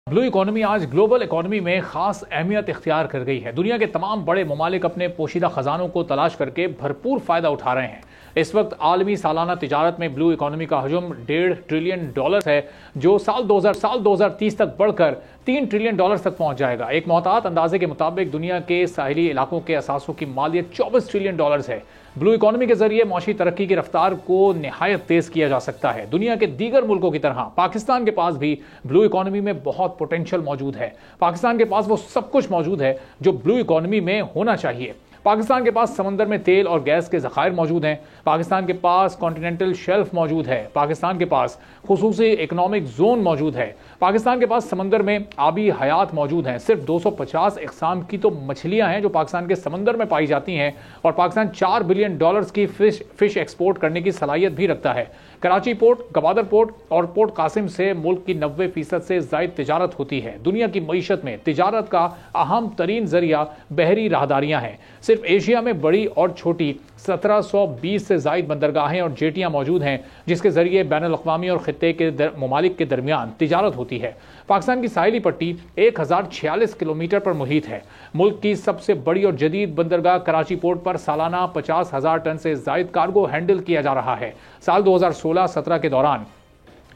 Blue economy आज global economy में खास अहमियत इख्तियार कर गई है। दुनिया के तमाम बड़े ममालिक अपने पोशीदा खजानों को तलाश करके भरपूर फायदा उठा रहे हैं। इस वक्त आलमी सालाना तिजारत में ब्लू इकोनॉमी का हजम $1.5 ट्रिलियन है, जो साल 2030 तक बढ़कर $3 ट्रिलियन तक पहुंच जाएगा। एक मोहतात अंदाजे के मुताबिक दुनिया के साहिली इलाकों के असासों की मालियत $24 ट्रिलियन है। ब्लू इकोनॉमी के जरिए मौशी तरक्की की रफ्तार को निहायत तेज किया जा सकता है। दुनिया के दीगर मुल्कों की तरह पाकिस्तान के पास भी ब्लू इकोनॉमी में बहुत पोटेंशियल मौजूद है। पाकिस्तान के पास वो सब कुछ मौजूद है जो ब्लू इकोनॉमी में होना चाहिए। पाकिस्तान के पास समंदर में तेल और गैस के ज़खायर मौजूद हैं। पाकिस्तान के पास कॉन्टिनेंटल शेल्फ मौजूद है। पाकिस्तान के पास खुसूसी इकोनॉमिक जोन मौजूद है। पाकिस्तान के पास समंदर में आबी हयात मौजूद हैं। सिर्फ 250 इकसाम की तो मछलियां हैं जो पाकिस्तान के समंदर में पाई जाती हैं, और पाकिस्तान $4 बिलियन की फिश एक्सपोर्ट करने की सलाहियत भी रखता है। कराची पोर्ट, गवादर पोर्ट और पोर्ट कासिम से मुल्क की 90% से ज़ायद तिजारत होती है। दुनिया की मईशत में तिजारत का अहम तरीन जरिया बहरी राहदारियां हैं। सिर्फ एशिया में बड़ी और छोटी 1720 से ज़ायद बंदरगाहें और जेटियां मौजूद हैं, जिसके जरिए बैनुल-अक़वामी और खित्ते के ममालिक के दरमियान तिजारत होती है। पाकिस्तान की साहिली पट्टी 1046 किलोमीटर पर मुहित है। मुल्क की सबसे बड़ी और जदीद बंदरगाह कराची पोर्ट पर सालाना 50,000 टन से ज़ायद कार्गो हैंडल किया जा रहा है। साल 2016-17 के दौरान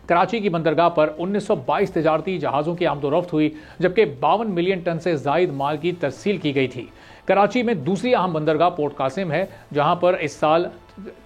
कराची की बंदरगाह पर 1922 तिजारती जहाज़ों की आमदोरफ्त हुई, जबकि 52 मिलियन टन से ज़ायद माल की तरसील की गई थी। कराची में दूसरी अहम बंदरगाह पोर्ट कासिम है, जहां पर इस साल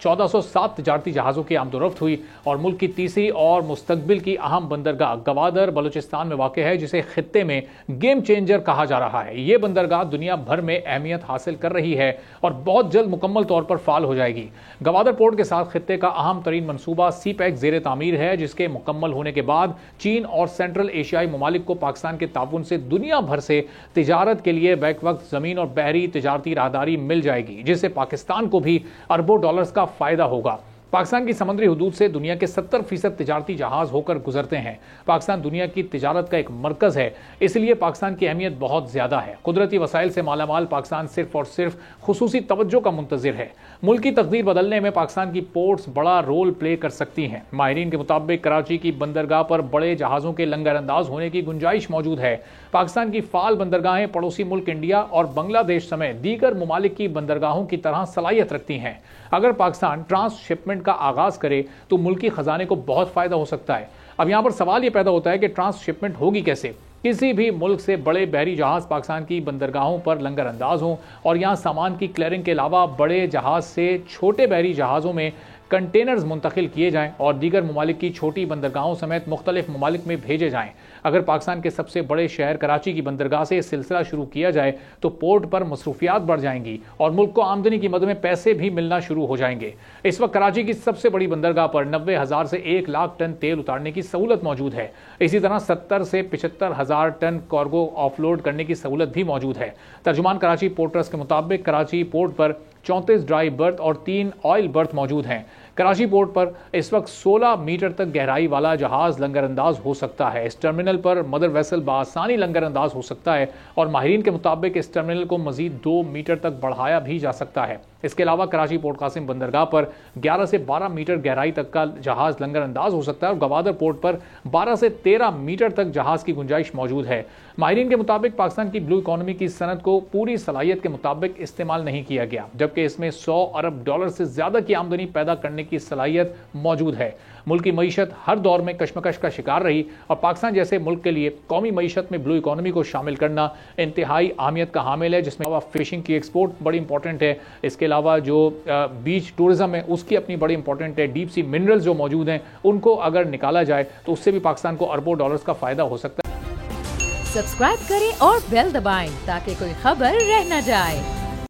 1407 तिजारती जहाज़ों की आमदोरफ्त हुई, और मुल्क की तीसरी और मुस्तकबिल की अहम बंदरगाह गवादर बलूचिस्तान में वाक़ है, जिसे खित्ते में गेम चेंजर कहा जा रहा है। ये बंदरगाह दुनिया भर में अहमियत हासिल कर रही है और बहुत जल्द मुकम्मल तौर पर फाल हो जाएगी। गवादर पोर्ट के साथ खित्ते का अहम तरीन मनसूबा CPEC ज़ेर तामीर है, जिसके मुकम्मल होने के बाद चीन और सेंट्रल एशियाई ममालिक को पाकिस्तान के ताउन से दुनिया भर से तिजारत के लिए बैक वक्त ज़मीन और बहरी तिजारती राहदारी मिल जाएगी, जिससे पाकिस्तान को भी अरबों डॉलर्स का फायदा होगा। पाकिस्तान की समुद्री हुदूद से दुनिया के 70% तिजारती जहाज होकर गुजरते हैं। पाकिस्तान दुनिया की तिजारत का एक मरकज है, इसलिए पाकिस्तान की अहमियत बहुत ज्यादा है। कुदरती वसाइल से मालामाल पाकिस्तान सिर्फ और सिर्फ खुसूसी तवज्जो का मुंतजिर है। मुल्क की तकदीर बदलने में पाकिस्तान की पोर्ट्स बड़ा रोल प्ले कर सकती हैं। माहिरीन के मुताबिक कराची की बंदरगाह पर बड़े जहाज़ों के लंगर अंदाज होने की गुंजाइश मौजूद है। पाकिस्तान की फाल बंदरगाहें पड़ोसी मुल्क इंडिया और बांग्लादेश समेत दीगर ममालिक की बंदरगाहों की तरह सलाहियत रखती हैं। अगर पाकिस्तान ट्रांसशिपमेंट का आगाज करे तो मुल्की खजाने को बहुत फायदा हो सकता है। अब यहाँ पर सवाल ये पैदा होता है कि ट्रांसशिपमेंट होगी कैसे। किसी भी मुल्क से बड़े बहरी जहाज पाकिस्तान की बंदरगाहों पर लंगर अंदाज हों, और यहाँ सामान की क्लियरिंग के अलावा बड़े जहाज से छोटे बहरी जहाज़ों में कंटेनर्स मुंतकिल किए जाएं और दीगर ममालिक की छोटी बंदरगाहों समेत मुख्तलिफ ममालिक में भेजे जाएं। अगर पाकिस्तान के सबसे बड़े शहर कराची की बंदरगाह से सिलसिला शुरू किया जाए तो पोर्ट पर मसरूफियात बढ़ जाएंगी और मुल्क को आमदनी की मद में पैसे भी मिलना शुरू हो जाएंगे। इस वक्त कराची की सबसे बड़ी बंदरगाह पर 90,000 से 1 लाख टन तेल उतारने की सहूलत मौजूद है। इसी तरह 70 से 75,000 टन कार्गो ऑफलोड करने की सहूलत भी मौजूद है। तर्जुमान कराची पोर्ट ट्रस्ट के मुताबिक कराची पोर्ट पर 34 ड्राई बर्थ और 3 ऑयल बर्थ मौजूद हैं। कराची पोर्ट पर इस वक्त 16 मीटर तक गहराई वाला जहाज लंगर अंदाज हो सकता है। इस टर्मिनल पर मदर वेसल बासानी लंगर अंदाज हो सकता है, और माहिरीन के मुताबिक इस टर्मिनल को मजीद 2 मीटर तक बढ़ाया भी जा सकता है। इसके अलावा कराची पोर्ट कासिम बंदरगाह पर 11 से 12 मीटर गहराई तक का जहाज लंगर अंदाज हो सकता है, और गवादर पोर्ट पर 12 से 13 मीटर तक जहाज की गुंजाइश मौजूद है। माहिरीन के मुताबिक पाकिस्तान की ब्लू इकोनॉमी की सनत को पूरी सलाहियत के मुताबिक इस्तेमाल नहीं किया गया, जबकि इसमें $100 अरब से ज्यादा की आमदनी पैदा करने की सलाहियत मौजूद है। मुल्क की मईशत हर दौर में कशमकश का शिकार रही, और पाकिस्तान जैसे मुल्क के लिए कौमी मईशत में ब्लू इकोनॉमी को शामिल करना इंतहाई अहमियत का हामिल है, जिसमें फिशिंग की एक्सपोर्ट बड़ी इंपॉर्टेंट है। इसके अलावा जो बीच टूरिज्म है उसकी अपनी बड़ी इंपॉर्टेंट है। डीप सी मिनरल्स जो मौजूद हैं उनको अगर निकाला जाए तो उससे भी पाकिस्तान को अरबों डॉलर्स का फायदा हो सकता है। सब्सक्राइब करें और बेल दबाएं ताकि कोई खबर रह न जाए।